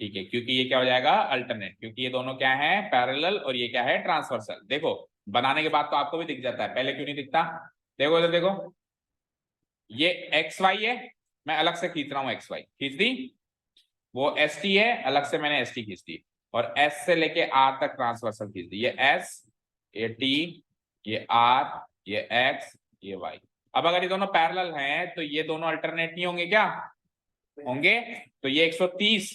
ठीक है, क्योंकि ये क्या हो जाएगा, अल्टरनेट, क्योंकि ये दोनों क्या है, पैरेलल, और ये क्या है, ट्रांसवर्सल। देखो बनाने के बाद तो आपको भी दिख जाता है, पहले क्यों नहीं दिखता। देखो इधर देखो, ये XY है, मैं अलग से खींच रहा हूँ, XY खींच दी, वो ST है, अलग से मैंने ST खींच दी, और S से लेके R तक ट्रांसवर्सल खींच दी। ये S, ये T, ये R, ये X, ये Y। अब अगर ये दोनों पैरेलल हैं तो ये दोनों अल्टरनेट नहीं होंगे क्या, होंगे। तो ये 130,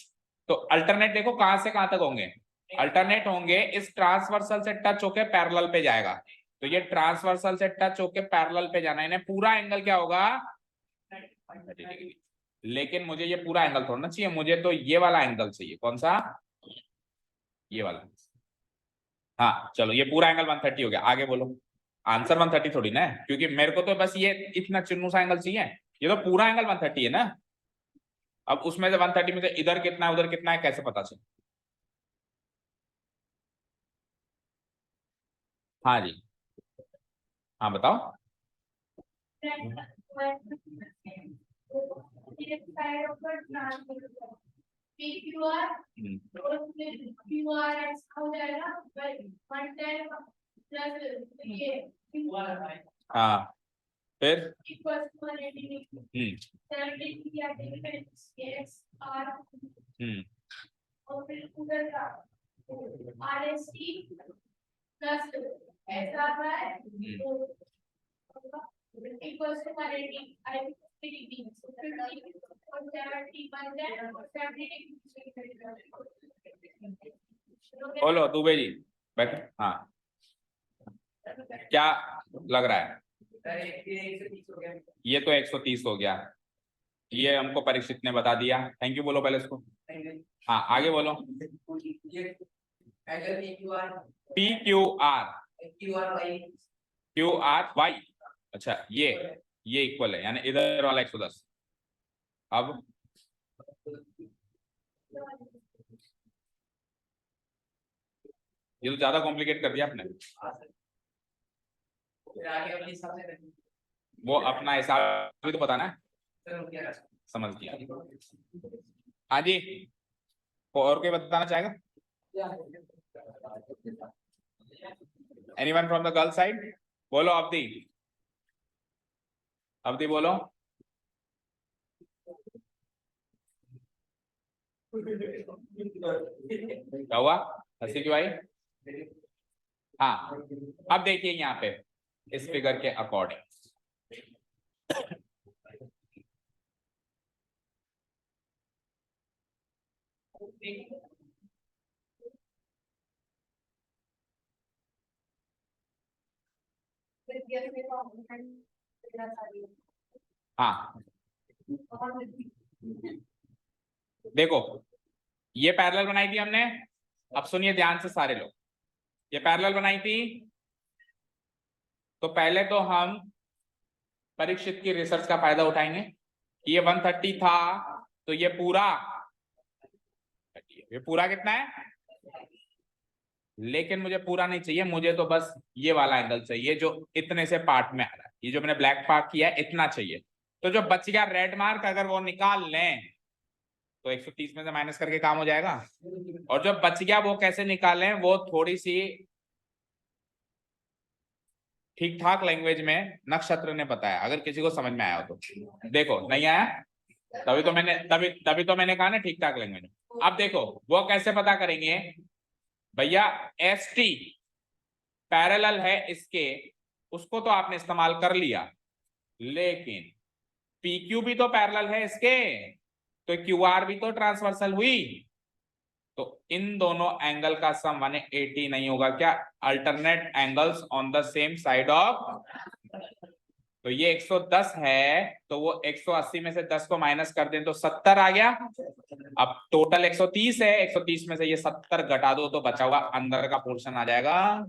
तो अल्टरनेट देखो कहां से कहां तक होंगे, अल्टरनेट होंगे इस ट्रांसवर्सल से टच होके पैरेलल पे जाएगा। तो ये ट्रांसवर्सल से टच होके पैरेलल पे जाना है, इन्हें पूरा एंगल क्या होगा, 90 डिग्री। लेकिन मुझे ये पूरा एंगल थोड़ा ना चाहिए, मुझे तो ये वाला एंगल चाहिए। कौन सा, ये वाला। हाँ चलो, ये पूरा एंगल 130 हो गया। आगे बोलो, आंसर 130 थोड़ी ना है, क्योंकि मेरे को तो बस ये इतना चुन्नू सा एंगल चाहिए, ये तो पूरा एंगल 130 है ना। अब उसमें से 130 में से इधर कितना है उधर कितना है कैसे पता चले। हाँ जी, हाँ बताओ। हाँ फिर RST plus SRY equals to 180. I 50 degree. So 50 और 70 बन जाए और 70 डिग्री। बोलो दुबे जी बैठ। हाँ क्या लग रहा है? ये तो 130 हो गया, ये हमको परीक्षित ने बता दिया। थैंक यू बोलो पहले इसको। हाँ आगे बोलो। पी क्यू आर वाई, अच्छा ये इक्वल है, यानी इधर वाला 110। अब ये तो ज्यादा कॉम्प्लिकेट कर दिया आपने। वो अपना हिसाब भी तो बताना है। समझ गया। हाँ जी, और कोई बताना चाहेगा? Anyone from the girl side? बोलो अवधि, अवधि बोलो। क्या हुआ, हंसी क्यों आई? हाँ अब देखिए यहाँ पे इस फिगर के अकॉर्डिंग हाँ देखो ये पैरेलल बनाई थी हमने। अब सुनिए ध्यान से सारे लोग, ये पैरेलल बनाई थी तो पहले तो हम परीक्षित की रिसर्च का फायदा उठाएंगे। ये 130 था तो ये पूरा कितना है? लेकिन मुझे पूरा नहीं चाहिए, मुझे तो बस ये वाला एंगल चाहिए जो इतने से पार्ट में आ रहा है। ये जो मैंने ब्लैक पार्ट किया है इतना चाहिए। तो जो बच गया रेड मार्क अगर वो निकाल लें तो 130 में से माइनस करके काम हो जाएगा। और जो बच गया वो कैसे निकालें, वो थोड़ी सी ठीक ठाक लैंग्वेज में नक्षत्र ने बताया, अगर किसी को समझ में आया हो तो। देखो नहीं आया तभी तो मैंने कहा ना ठीक ठाक लैंग्वेज में। अब देखो वो कैसे पता करेंगे भैया, एस टी पैरेलल है इसके, उसको तो आपने इस्तेमाल कर लिया, लेकिन पी क्यू भी तो पैरेलल है इसके, तो क्यू आर भी तो ट्रांसवर्सल हुई। तो इन दोनों एंगल का सम 180 नहीं होगा क्या? Alternate angles on the same side of. तो ये 110 है तो वो 180 में से 10 को माइनस कर दें तो 70 आ गया। अब टोटल 130 है, 130 में से ये 70 घटा दो तो बचा हुआ अंदर का पोर्शन आ जाएगा।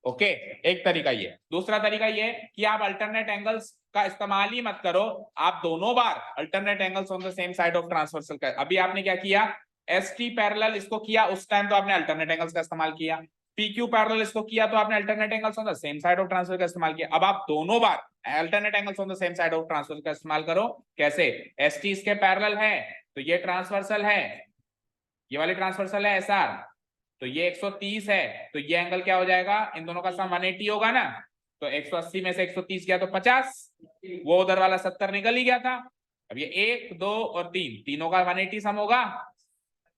ओके, एक तरीका ये। दूसरा तरीका ये कि आप अल्टरनेट एंगल्स का इस्तेमाल ही मत करो, आप दोनों बार alternate angles on the same side of transversal का। अभी आपने क्या किया, एस टी पैरेलल इसको किया, उस टाइम तो आपने अल्टरनेट एंगल्स का इस्तेमाल किया। पी क्यू पैरेलल इसको किया तो आपने alternate angles on the same side of transversal का इस्तेमाल किया। अब आप दोनों बार alternate angles on the same side of transversal का इस्तेमाल करो। कैसे? एस टी इसके पैरेलल है तो ये ट्रांसवर्सल है, ये वाली ट्रांसवर्सल है एस आर, तो ये 130 है तो ये एंगल क्या हो जाएगा, इन दोनों का सम 180 होगा ना। तो 180 में से 130 गया तो 50, वो उधर वाला 70 निकल ही गया था। अब ये 1 2 और 3 तीनों का 180 सम होगा,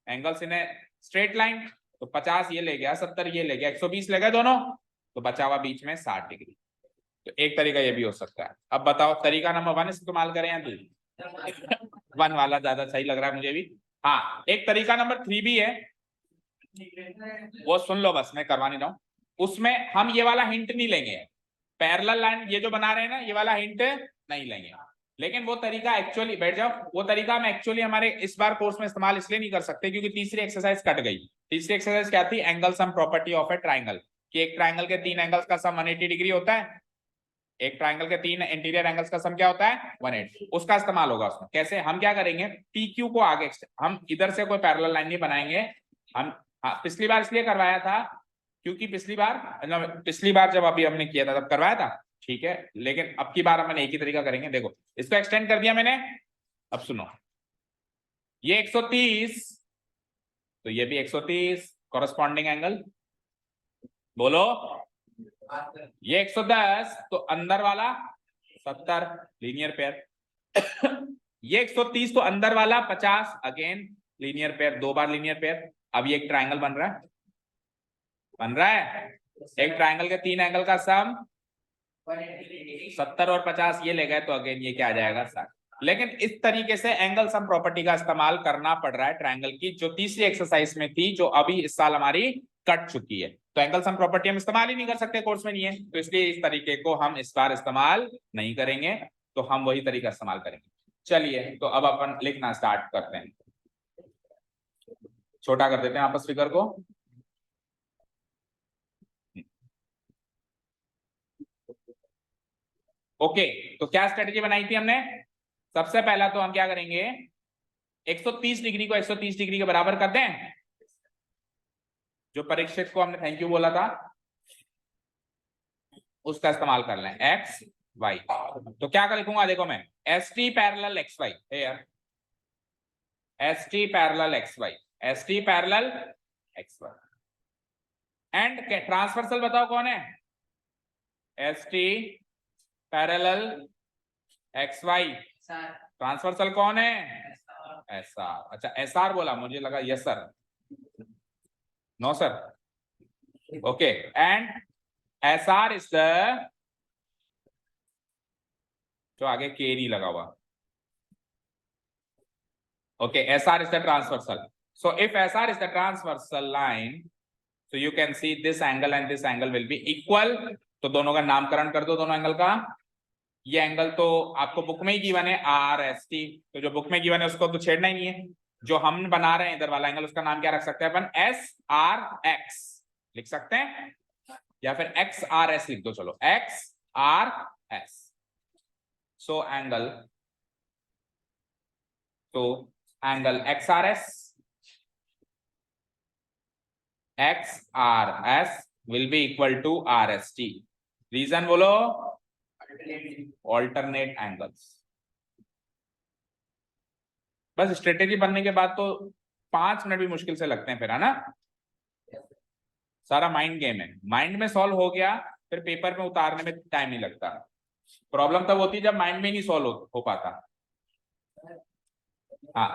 एंगल्स इन स्ट्रेट लाइन। तो 50 ये ले गया, 70 ये ले गया, 120 ले गए दोनों, तो बचा हुआ बीच में 60 डिग्री। तो एक तरीका ये भी हो सकता है। अब बताओ तरीका नंबर 1 इस्तेमाल करें या 2? 1 वाला ज्यादा सही लग रहा है मुझे भी। हाँ, एक तरीका नंबर 3 भी है, वो सुन लो बस, मैं करवा नहीं रहा हूं। उसमें हम ये वाला हिंट नहीं लेंगे, पैरेलल लाइन ये जो बना रहे हैं ना, ये वाला हिंट नहीं लेंगे। लेकिन वो तरीका एक्चुअली, बैठ जाओ, वो तरीका हम एक्चुअली हमारे इस बार कोर्स में इस्तेमाल इसलिए नहीं कर सकते क्योंकि तीसरी एक्सरसाइज कट गई। तीसरी एक्सरसाइज क्या थी? Angle sum property of A triangle, कि एक ट्राइंगल के 3 एंगल्स का सम 180 डिग्री होता है। एक ट्राइंगल के 3 इंटीरियर एंगल्स का सम क्या होता है? 180। उसका इस्तेमाल होगा उसमें। कैसे? हम क्या करेंगे, पी क्यू को आगे, हम इधर से कोई पैरेलल लाइन नहीं बनाएंगे हम। हाँ, पिछली बार इसलिए करवाया था क्योंकि पिछली बार जब अभी हमने किया था तब करवाया था, ठीक है। लेकिन अब की बार हम एक ही तरीका करेंगे। देखो इसको एक्सटेंड कर दिया मैंने। अब सुनो, ये 130 तो ये भी 130, कॉरेस्पॉन्डिंग एंगल बोलो। ये 110 तो अंदर वाला 70, लीनियर पेयर। ये 130 तो अंदर वाला 50, अगेन लीनियर पेयर, 2 बार लीनियर पेयर। अब ये एक ट्रायंगल बन रहा है एक ट्रायंगल के 3 एंगल का सम 70 और 50 ये ले गए तो अगेन ये क्या आ जाएगा 60। लेकिन इस तरीके से एंगल सम प्रॉपर्टी का इस्तेमाल करना पड़ रहा है ट्रायंगल की, जो तीसरी एक्सरसाइज में थी, जो अभी इस साल हमारी कट चुकी है। तो एंगल सम प्रॉपर्टी हम इस्तेमाल ही नहीं कर सकते, कोर्स में नहीं है, तो इसलिए इस तरीके को हम इस बार इस्तेमाल नहीं करेंगे, तो हम वही तरीका इस्तेमाल करेंगे। चलिए तो अब अपन लिखना स्टार्ट करते हैं। छोटा कर देते हैं आपस फिगर को। ओके, तो क्या स्ट्रेटेजी बनाई थी हमने? सबसे पहला तो हम क्या करेंगे, 130 डिग्री को 130 डिग्री के बराबर कर दें। जो परीक्षक को हमने थैंक यू बोला था उसका इस्तेमाल कर लें, एक्स वाई। तो क्या कर लिखूंगा, देखो मैं S T parallel X Y, S T parallel X Y, S T parallel X Y and transversal बताओ कौन है, S T parallel X Y, transversal कौन है, एस आर। अच्छा एस आर बोला, मुझे लगा yes sir, no sir, okay. And S R is the, जो आगे के नहीं लगा हुआ, okay, SR is the transversal. So if SR is the transversal line, so you can see this angle and this angle will be equal. तो दोनों का नामकरण कर दो दोनों एंगल का। ये एंगल तो आपको बुक में ही गिवन है RST, तो जो बुक में गिवन है उसको तो छेड़ना ही नहीं है। जो हम बना रहे हैं इधर वाला एंगल, उसका नाम क्या रख सकते हैं अपन, SRX लिख सकते हैं, या फिर XRS लिख दो, चलो XRS। सो एंगल, तो angle XRS will be equal to RST. Reason बोलो, ऑल्टरनेट एंगल्स। बस स्ट्रेटेजी बनने के बाद तो 5 मिनट भी मुश्किल से लगते हैं फिर, है ना। सारा माइंड गेम है, माइंड में सॉल्व हो गया फिर पेपर में उतारने में टाइम नहीं लगता। प्रॉब्लम तब होती है जब माइंड में नहीं सॉल्व हो पाता। हाँ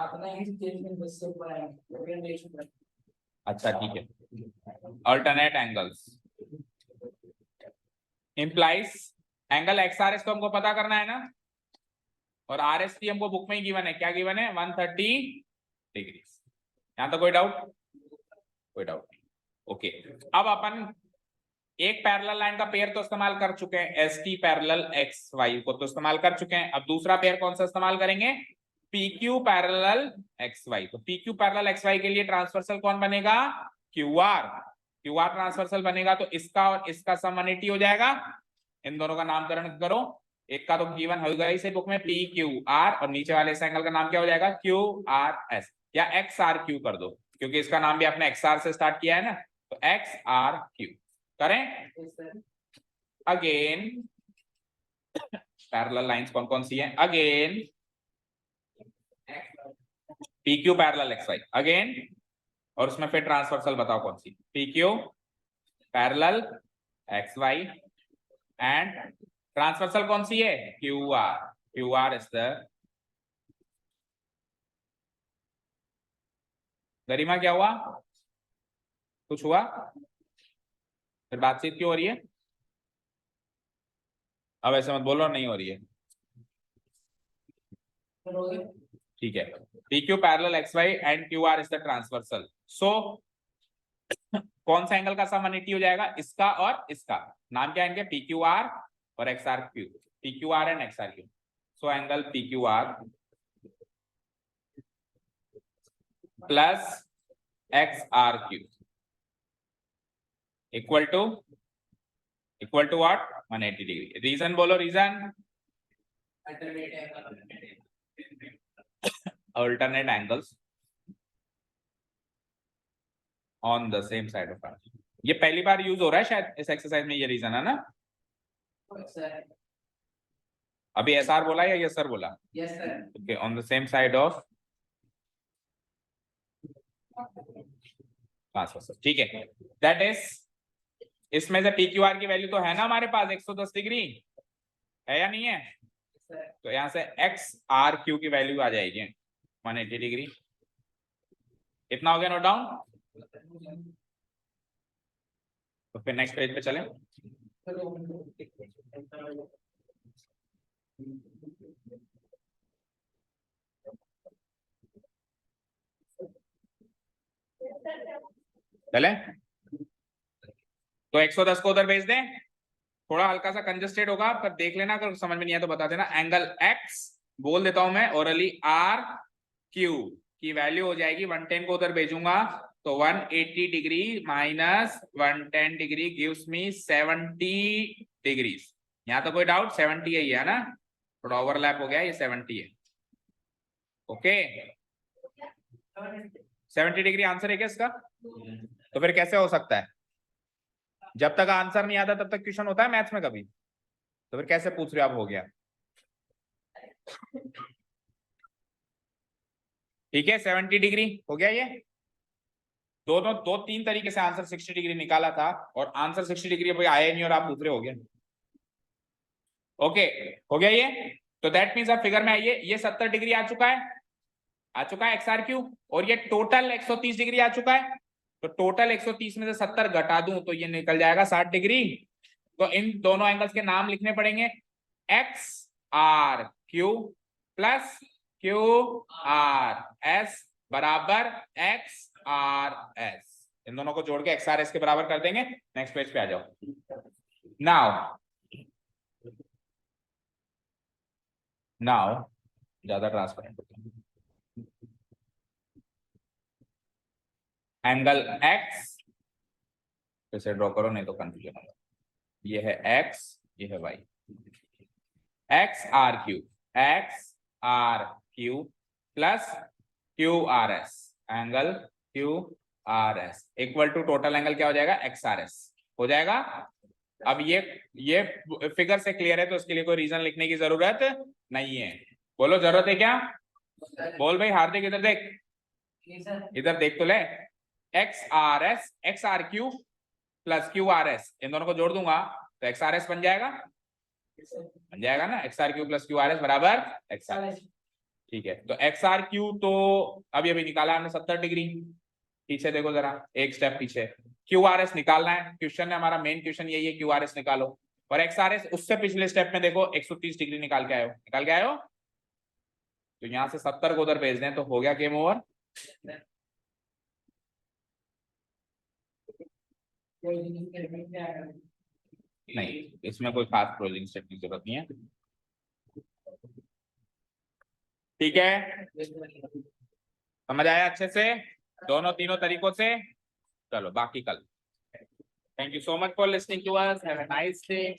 अच्छा ठीक है, alternate angles implies angle XRS तो हमको पता करना है ना, और RST हमको बुक में ही गिवन है, क्या गिवन है, 130 डिग्री। यहां तो कोई डाउट, कोई डाउट नहीं। ओके, अब अपन एक पैरेलल लाइन का पेयर तो इस्तेमाल कर चुके हैं, ST पैरेलल XY को तो इस्तेमाल कर चुके हैं। अब दूसरा पेयर कौन सा इस्तेमाल करेंगे, PQ पैरेलल XY। तो PQ पैरेलल XY के लिए ट्रांसवर्सल कौन बनेगा, QR। QR ट्रांसवर्सल बनेगा तो इसका और इसका सम 180 हो जाएगा। इन दोनों का नामकरण करो, एक का तो गिवन होगा इसे बुक में PQR, और नीचे वाले इस एंगल का नाम क्या हो जाएगा, QRS, या XRQ कर दो, क्योंकि इसका नाम भी आपने XR से स्टार्ट किया है ना, तो XRQ करें। अगेन पैरेलल लाइंस कौन कौन सी हैं, again PQ parallel XY again, और उसमें फिर ट्रांसवर्सल बताओ कौन सी, PQ parallel XY and transversal कौन सी है, QR। QR इज द, गरिमा क्या हुआ, कुछ हुआ, फिर बातचीत क्यों हो रही है, अब ऐसे मत बोलो नहीं हो रही है, ठीक है। PQ parallel XY and QR is the transversal. So कौन सा एंगल का सम 180 हो जाएगा, इसका और इसका, नाम क्या है इनके, PQR और XRQ, PQR and XRQ। So angle PQR plus XRQ equal to what, 180 degree. Reason बोलो, reason, alternate angles on the same side of arc। ये पहली बार यूज हो रहा है शायद इस एक्सरसाइज में, ये रीजन है ना। अभी SR बोला या यस सर बोला, yes sir, okay, on the same side of transversal, ठीक है। दैट इज, इसमें से PQR की वैल्यू तो है ना हमारे पास 110 डिग्री, है या नहीं है, तो यहां से XRQ की वैल्यू आ जाएगी 180 डिग्री। इतना हो गया नोट डाउन। तो फिर नेक्स्ट पेज पे चलें। चले तो 110 को उधर भेज दें, थोड़ा हल्का सा कंजस्टेड होगा पर देख लेना, अगर समझ में नहीं आया तो बता देना। एंगल एक्स बोल देता हूं मैं ओरली आर क्यू की वैल्यू हो जाएगी 110 को उधर भेजूंगा तो 180 degree minus 110 degree gives me 70 degrees. यहाँ तो कोई डाउट 70 है ना, थोड़ा ओवरलैप हो गया, ये 70 है। ओके 70 डिग्री आंसर है क्या इसका? तो फिर कैसे हो सकता है? जब तक आंसर नहीं आता तब तक क्वेश्चन होता है मैथ्स में कभी? तो फिर कैसे पूछ रहे हो आप? हो गया ठीक है, 70 डिग्री हो गया। ये दोनों दो तीन तरीके से आंसर 60 डिग्री निकाला था और आंसर 60 डिग्री अभी आया नहीं और आप दूसरे हो गए। ओके हो गया ये। तो दैट मीन्स आप फिगर में आइए, ये 70 डिग्री आ चुका है एक्स आर क्यू, और ये टोटल 130 डिग्री आ चुका है। तो टोटल 130 में से 70 घटा दूं तो ये निकल जाएगा 60 डिग्री। तो इन दोनों एंगल्स के नाम लिखने पड़ेंगे, X R Q plus Q R S बराबर एक्स आर एस। इन दोनों को जोड़ के एक्स आर एस के बराबर कर देंगे। नेक्स्ट पेज पे आ जाओ। नाउ ज्यादा ट्रांसपेरेंट एंगल एक्स फिर से ड्रॉ करो नहीं तो कंफ्यूजन होगा। ये है एक्स, ये है Y. X R Q plus Q R S, angle Q R S equal to total angle क्या हो जाएगा? एक्स आर एस हो जाएगा। अब ये फिगर से क्लियर है तो इसके लिए कोई रीजन लिखने की जरूरत नहीं है। बोलो जरूरत है क्या? बोल भाई हार्दिक, इधर देख, इधर देख तो ले। X R S, X R Q plus Q R S, इन दोनों को जोड़ दूंगा तो एक्स आर एस बन जाएगा ना। X R Q plus Q R S बराबर एक्स आर एस। ठीक है, तो एक्स आर क्यू तो अभी निकाला हमने 70 डिग्री। पीछे देखो जरा, एक स्टेप पीछे, क्यू आर एस निकालना है। क्वेश्चन है हमारा, मेन क्वेश्चन यही है, क्यू आर एस निकालो। और एक्स आर एस उससे पिछले स्टेप में देखो 130 डिग्री निकाल के आयो। तो यहां से 70 को उधर भेज दें तो हो गया गेम ओवर। नहीं, इसमें कोई खास क्लोजिंग स्टेप की जरूरत नहीं है। ठीक है, समझ आया अच्छे से दोनों तीनों तरीकों से? चलो बाकी कल। Thank you so much for listening to us. Have a nice day.